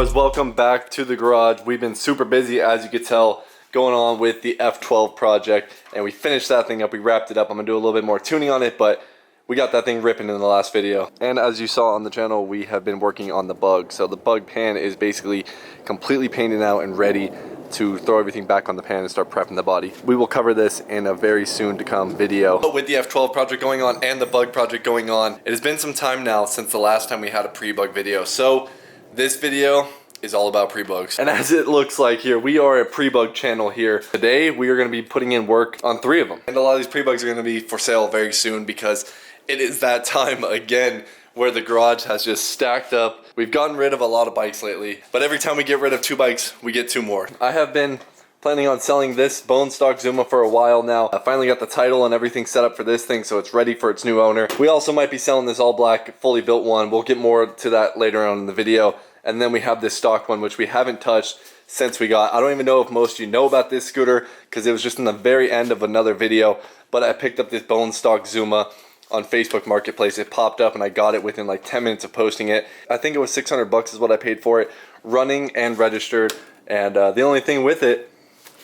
boys, welcome back to the garage. We've been super busy, as you can tell, going on with the F12 project, and we finished that thing up. We wrapped it up. I'm gonna do a little bit more tuning on it, but we got that thing ripping in the last video. And as you saw on the channel, we have been working on the bug. So the bug pan is basically completely painted out and ready to throw everything back on the pan and start prepping the body. We will cover this in a very soon to come video. But with the F12 project going on and the bug project going on, it has been some time now since the last time we had a pre-bug video. So this video is all about pre-bugs. And as it looks like here, we are a pre-bug channel here. Today, we are gonna be putting in work on 3 of them. And a lot of these pre-bugs are gonna be for sale very soon because it is that time again where the garage has just stacked up. We've gotten rid of a lot of bikes lately, but every time we get rid of 2 bikes, we get 2 more. I have been planning on selling this bone stock Zuma for a while now. I finally got the title and everything set up for this thing, so it's ready for its new owner. We also might be selling this all black, fully built one. We'll get more to that later on in the video. And then we have this stock one, which we haven't touched since we got. I don't even know if most of you know about this scooter because it was just in the very end of another video, but I picked up this bone stock Zuma on Facebook Marketplace. It popped up and I got it within like 10 minutes of posting it. I think it was 600 bucks is what I paid for it, running and registered. And the only thing with it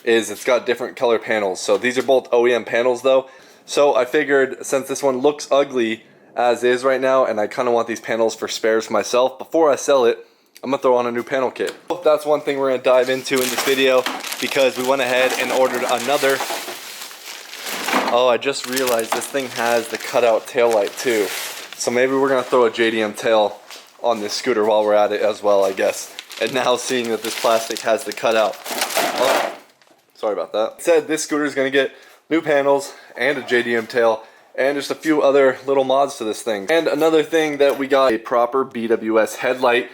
is it's got different color panels. So these are both OEM panels though. So I figured since this one looks ugly as is right now, and I kind of want these panels for spares for myself, before I sell it, I'm gonna throw on a new panel kit. That's one thing we're gonna dive into in this video because we went ahead and ordered another. Oh, I just realized this thing has the cutout tail light too. So maybe we're gonna throw a JDM tail on this scooter while we're at it as well, I guess. And now seeing that this plastic has the cutout. Oh, sorry about that. It said this scooter is gonna get new panels and a JDM tail and just a few other little mods to this thing. And another thing that we got, a proper BWS headlight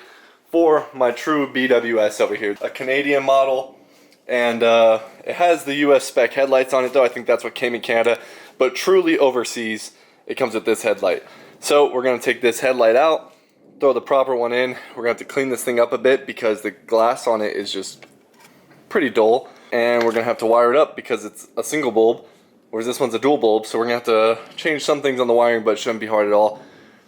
for my true BWS over here. A Canadian model, and it has the US spec headlights on it though. I think that's what came in Canada, but truly overseas, it comes with this headlight. So we're gonna take this headlight out, throw the proper one in. We're gonna have to clean this thing up a bit because the glass on it is just pretty dull, and we're gonna have to wire it up because it's a single bulb, whereas this one's a dual bulb, so we're gonna have to change some things on the wiring, but it shouldn't be hard at all.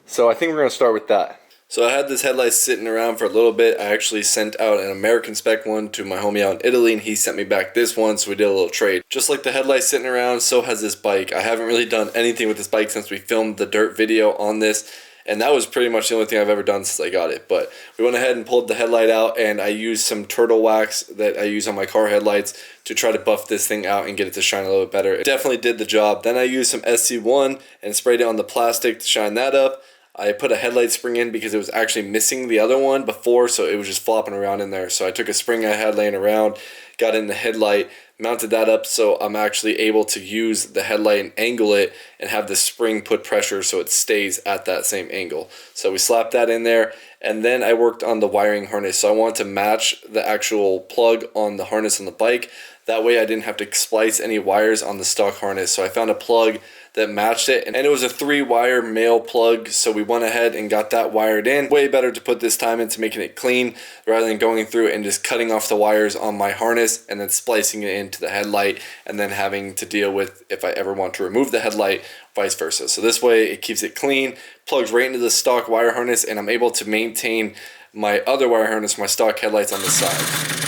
So I think we're gonna start with that. So I had this headlight sitting around for a little bit. I actually sent out an American spec one to my homie out in Italy, and he sent me back this one, so we did a little trade. Just like the headlight sitting around, so has this bike. I haven't really done anything with this bike since we filmed the dirt video on this, and that was pretty much the only thing I've ever done since I got it. But we went ahead and pulled the headlight out, and I used some turtle wax that I use on my car headlights to try to buff this thing out and get it to shine a little bit better. It definitely did the job. Then I used some SC1 and sprayed it on the plastic to shine that up. I put a headlight spring in because it was actually missing the other one before, so it was just flopping around in there. So I took a spring I had laying around, got in the headlight, mounted that up so I'm actually able to use the headlight and angle it and have the spring put pressure so it stays at that same angle. So we slapped that in there, and then I worked on the wiring harness. So I wanted to match the actual plug on the harness on the bike. That way I didn't have to splice any wires on the stock harness. So I found a plug that matched it, and it was a 3-wire male plug, so we went ahead and got that wired in. Way better to put this time into making it clean rather than going through and just cutting off the wires on my harness and then splicing it into the headlight and then having to deal with if I ever want to remove the headlight, vice versa. So this way it keeps it clean, plugs right into the stock wire harness, and I'm able to maintain my other wire harness, my stock headlights on the side.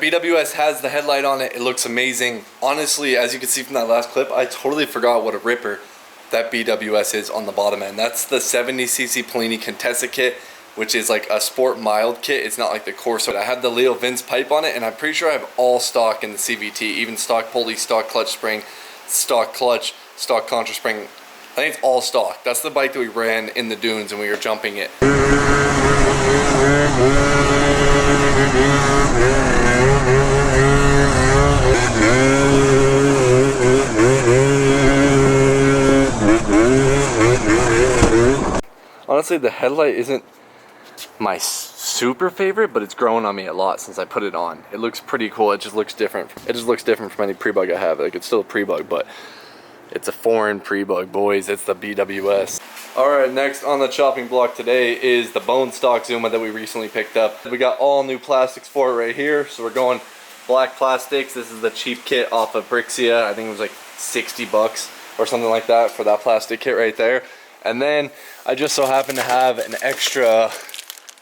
BWS has the headlight on it. It looks amazing. Honestly, as you can see from that last clip, I totally forgot what a ripper that BWS is on the bottom end. That's the 70cc Polini Contessa kit, which is like a sport mild kit. It's not like the Corso. I have the Leo Vince pipe on it, and I'm pretty sure I have all stock in the CVT, even stock pulley, stock clutch spring, stock clutch, stock contra spring. I think it's all stock. That's the bike that we ran in the dunes and we were jumping it. Honestly, the headlight isn't my super favorite, but it's grown on me a lot since I put it on. It looks pretty cool. It just looks different. It just looks different from any pre-bug I have. Like, it's still a pre-bug, but It's a foreign Prebug, boys. It's the BWS. Alright, next on the chopping block today is the bone stock Zuma that we recently picked up. We got all new plastics for it right here. So we're going black plastics. This is the cheap kit off of Brixia. I think it was like 60 bucks or something like that for that plastic kit right there. And then I just so happen to have an extra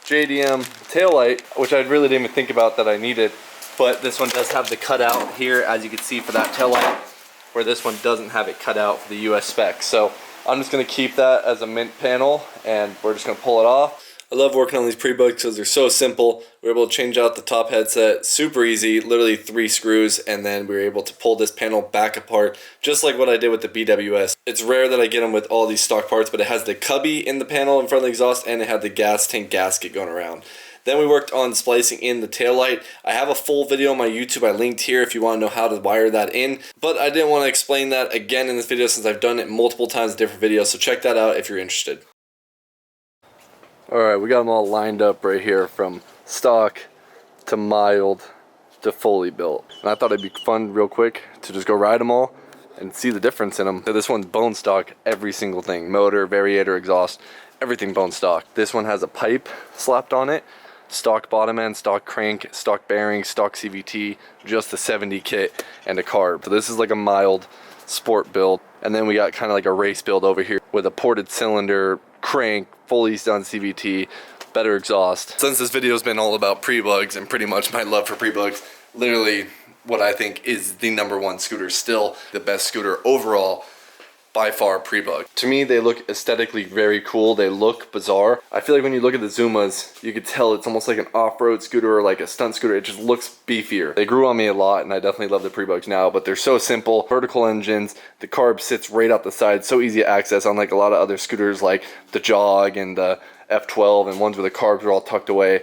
JDM taillight, which I really didn't even think about that I needed. But this one does have the cutout here, as you can see, for that taillight, where this one doesn't have it cut out for the US specs. So I'm just going to keep that as a mint panel, and we're just going to pull it off. I love working on these Prebugs because they're so simple. We're able to change out the top headset super easy, literally 3 screws, and then we were able to pull this panel back apart, just like what I did with the BWS. It's rare that I get them with all these stock parts, but it has the cubby in the panel in front of the exhaust, and it had the gas tank gasket going around. Then we worked on splicing in the taillight. I have a full video on my YouTube I linked here if you want to know how to wire that in, but I didn't want to explain that again in this video since I've done it multiple times in different videos, so check that out if you're interested. Alright, we got them all lined up right here from stock to mild to fully built. And I thought it'd be fun real quick to just go ride them all and see the difference in them. So this one's bone stock, every single thing. Motor, variator, exhaust, everything bone stock. This one has a pipe slapped on it. Stock bottom end, stock crank, stock bearing, stock CVT, just the 70 kit and a carb. So this is like a mild sport build. And then we got kind of like a race build over here with a ported cylinder, crank, fully done CVT, better exhaust. Since this video has been all about Prebugs and pretty much my love for Prebugs, literally what I think is the #1 scooter, still the best scooter overall, by far Prebug. To me, they look aesthetically very cool. They look bizarre. I feel like when you look at the Zumas, you could tell it's almost like an off-road scooter or like a stunt scooter. It just looks beefier. They grew on me a lot, and I definitely love the Prebugs now, but they're so simple. Vertical engines, the carb sits right out the side, so easy to access, unlike a lot of other scooters like the Jog and the F12 and ones where the carbs are all tucked away.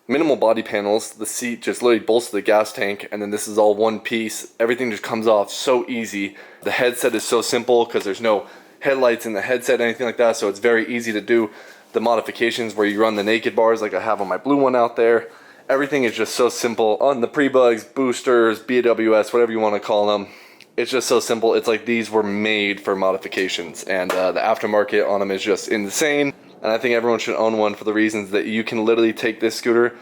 Minimal body panels, the seat just literally bolts to the gas tank, and then this is all one piece. Everything just comes off so easy. The headset is so simple because there's no headlights in the headset, anything like that, so it's very easy to do the modifications where you run the naked bars like I have on my blue one out there. Everything is just so simple. On the Prebugs, boosters, BWS, whatever you want to call them, it's just so simple. It's like these were made for modifications, and the aftermarket on them is just insane. And I think everyone should own one for the reasons that you can literally take this scooter,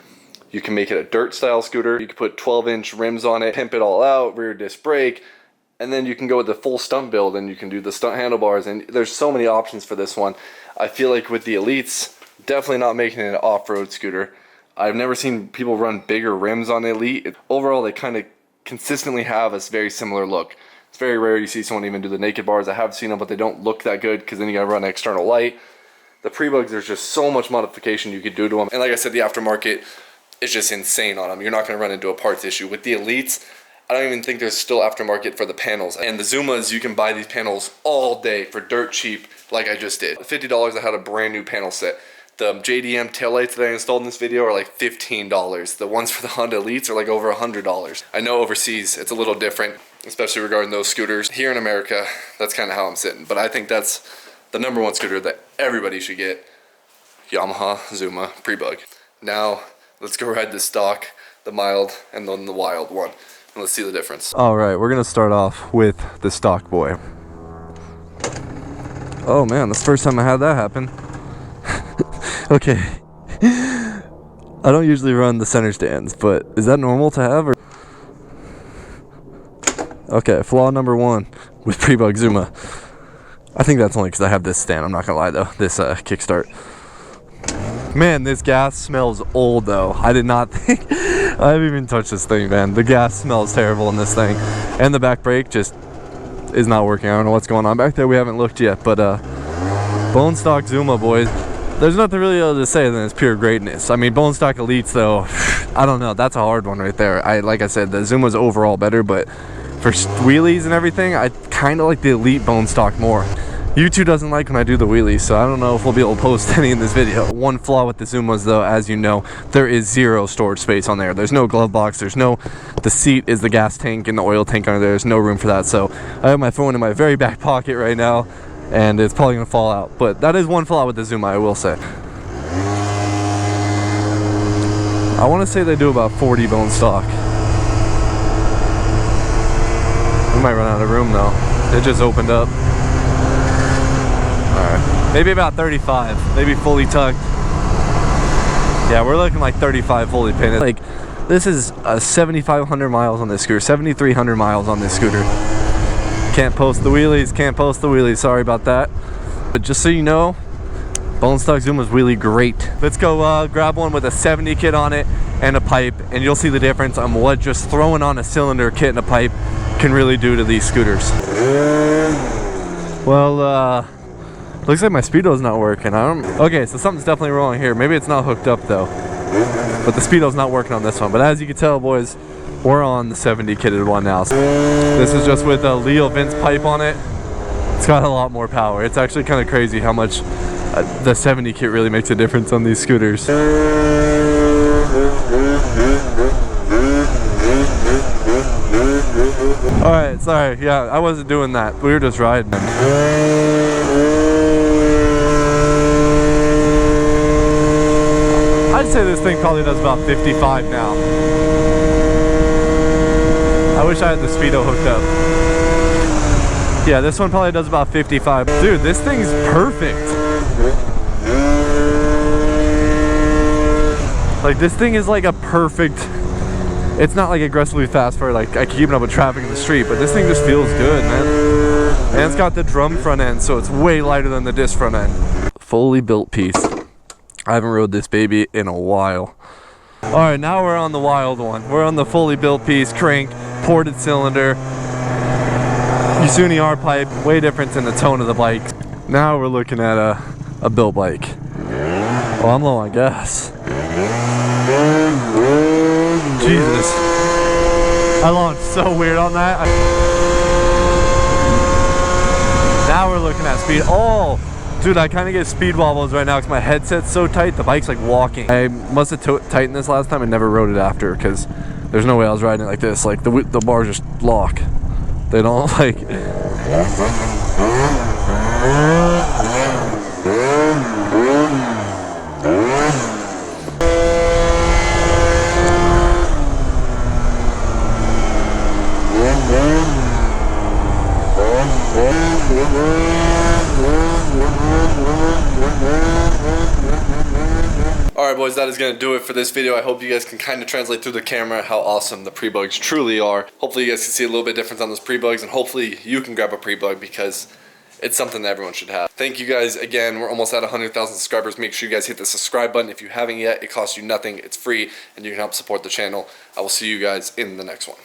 you can make it a dirt style scooter, you can put 12-inch rims on it, pimp it all out, rear disc brake, and then you can go with the full stunt build and you can do the stunt handlebars, and there's so many options for this one. I feel like with the Elites, definitely not making it an off-road scooter. I've never seen people run bigger rims on the Elite. Overall, they kind of consistently have a very similar look. It's very rare you see someone even do the naked bars. I have seen them, but they don't look that good because then you gotta run an external light. The Prebugs, there's just so much modification you could do to them. And like I said, the aftermarket is just insane on them. You're not going to run into a parts issue. With the Elites, I don't even think there's still aftermarket for the panels. And the Zumas, you can buy these panels all day for dirt cheap, like I just did. $50, I had a brand new panel set. The JDM taillights that I installed in this video are like $15. The ones for the Honda Elites are like over $100. I know overseas it's a little different, especially regarding those scooters. Here in America, that's kind of how I'm sitting. But I think that's the #1 scooter that everybody should get. Yamaha Zuma Prebug. Now let's go ride the stock, the mild, and then the wild one, and let's see the difference. All right, we're gonna start off with the stock boy. Oh man, that's the first time I had that happen. Okay, I don't usually run the center stands, but is that normal to have? Or okay, flaw #1 with Prebug Zuma. I think that's only because I have this stand. I'm not gonna lie though. This kickstart. Man, this gas smells old though. I did not think I haven't even touched this thing, man. The gas smells terrible in this thing, and the back brake just is not working. I don't know what's going on back there. We haven't looked yet, but bone stock Zuma, boys. There's nothing really else to say than it's pure greatness. I mean, bone stock Elites though, I don't know. That's a hard one right there. Like I said, the Zuma's overall better, but for wheelies and everything, I kind of like the Elite bone stock more. YouTube doesn't like when I do the wheelies, so I don't know if we'll be able to post any in this video. One flaw with the Zumas though, as you know, there is zero storage space on there. There's no glove box, the seat is the gas tank and the oil tank under there. There's no room for that, so I have my phone in my very back pocket right now, and it's probably gonna fall out. But that is one flaw with the Zuma, I will say. I wanna say they do about 40 bone stock. We might run out of room though. It just opened up. Alright. Maybe about 35. Maybe fully tucked. Yeah, we're looking like 35 fully painted. Like, this is 7,500 miles on this scooter. 7,300 miles on this scooter. Can't post the wheelies. Can't post the wheelies. Sorry about that. But just so you know, bone stock Zuma is really great. Let's go grab one with a 70 kit on it and a pipe, and you'll see the difference on what just throwing on a cylinder kit and a pipe can really do to these scooters. Well, looks like my speedo's not working. Okay, so something's definitely wrong here. Maybe it's not hooked up though, but the speedo's not working on this one. But as you can tell, boys, we're on the 70 kitted one now. So this is just with a Leo Vince pipe on it. It's got a lot more power. It's actually kind of crazy how much the 70 kit really makes a difference on these scooters. Alright, sorry. Yeah, I wasn't doing that. We were just riding. I'd say this thing probably does about 55 now. I wish I had the speedo hooked up. Yeah, this one probably does about 55. Dude, this thing's perfect. Like, this thing is like a perfect... It's not like aggressively fast for like keeping up with traffic in the street, but this thing just feels good, man. And it's got the drum front end, so it's way lighter than the disc front end. Fully built piece. I haven't rode this baby in a while. Alright, now we're on the wild one. We're on the fully built piece, crank, ported cylinder, Yasuni R pipe, way different in the tone of the bike. Now we're looking at a built bike. Oh, I'm low on gas. Jesus. I launched so weird on that. Now we're looking at speed. Oh! Dude, I kind of get speed wobbles right now because my headset's so tight, the bike's like walking. I must have tightened this last time and never rode it after because there's no way I was riding it like this. Like, the bars just lock. They don't, like... Alright boys, that is going to do it for this video. I hope you guys can kind of translate through the camera how awesome the Prebugs truly are. Hopefully you guys can see a little bit difference on those Prebugs, and hopefully you can grab a Prebug because it's something that everyone should have. Thank you guys again. We're almost at 100,000 subscribers. Make sure you guys hit the subscribe button if you haven't yet. It costs you nothing. It's free and you can help support the channel. I will see you guys in the next one.